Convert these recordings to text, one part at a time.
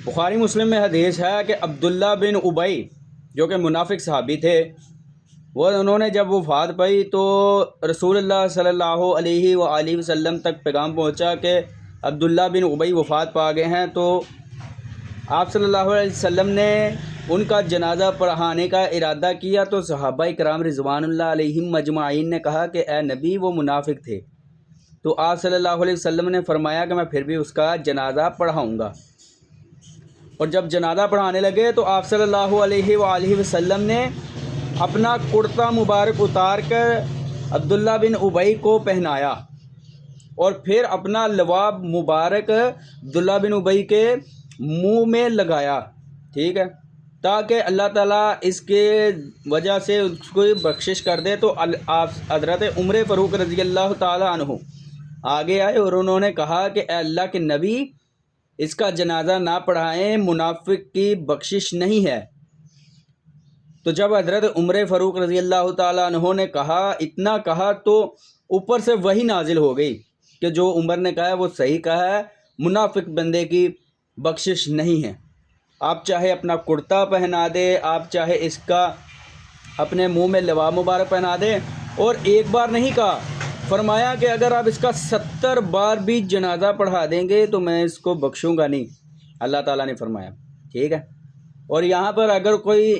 بخاری مسلم میں حدیث ہے کہ عبداللہ بن ابی جو کہ منافق صحابی تھے، انہوں نے جب وفات پائی تو رسول اللہ صلی اللہ علیہ وآلہ وسلم تک پیغام پہنچا کہ عبداللہ بن ابی وفات پا گئے ہیں۔ تو آپ صلی اللہ علیہ وسلم نے ان کا جنازہ پڑھانے کا ارادہ کیا تو صحابہ کرام رضوان اللہ علیہم مجمعین نے کہا کہ اے نبی وہ منافق تھے۔ تو آپ صلی اللہ علیہ وسلم نے فرمایا کہ میں پھر بھی اس کا جنازہ پڑھاؤں گا۔ اور جب جنازہ پڑھانے لگے تو آپ صلی اللہ علیہ وآلہ وسلم نے اپنا کرتا مبارک اتار کر عبداللہ بن ابی کو پہنایا اور پھر اپنا لواب مبارک عبداللہ بن ابی کے منہ میں لگایا، ٹھیک ہے، تاکہ اللہ تعالیٰ اس کے وجہ سے اس کو بخشش کر دے۔ تو حضرت عمر فاروق رضی اللہ تعالیٰ عنہ آگے آئے اور انہوں نے کہا کہ اے اللہ کے نبی اس کا جنازہ نہ پڑھائیں، منافق کی بخشش نہیں ہے۔ تو جب حضرت عمر فاروق رضی اللہ تعالیٰ عنہ نے کہا، اتنا کہا، تو اوپر سے وہی نازل ہو گئی کہ جو عمر نے کہا ہے وہ صحیح کہا ہے، منافق بندے کی بخشش نہیں ہے۔ آپ چاہے اپنا کرتا پہنا دے، آپ چاہے اس کا اپنے منہ میں لواب مبارک پہنا دے، اور ایک بار نہیں کہا، فرمایا کہ اگر آپ اس کا 70 بار بھی جنازہ پڑھا دیں گے تو میں اس کو بخشوں گا نہیں، اللہ تعالیٰ نے فرمایا، ٹھیک ہے۔ اور یہاں پر اگر کوئی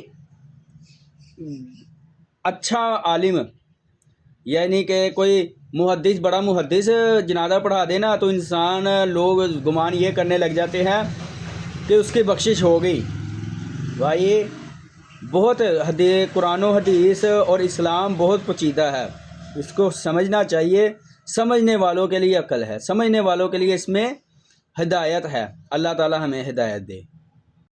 اچھا عالم یعنی کہ کوئی محدث، بڑا محدث جنازہ پڑھا دینا تو انسان لوگ گمان یہ کرنے لگ جاتے ہیں کہ اس کی بخشش ہو گئی۔ بھائی بہت قرآن و حدیث اور اسلام بہت پیچیدہ ہے، اس کو سمجھنا چاہیے۔ سمجھنے والوں کے لیے عقل ہے، سمجھنے والوں کے لیے اس میں ہدایت ہے۔ اللہ تعالی ہمیں ہدایت دے۔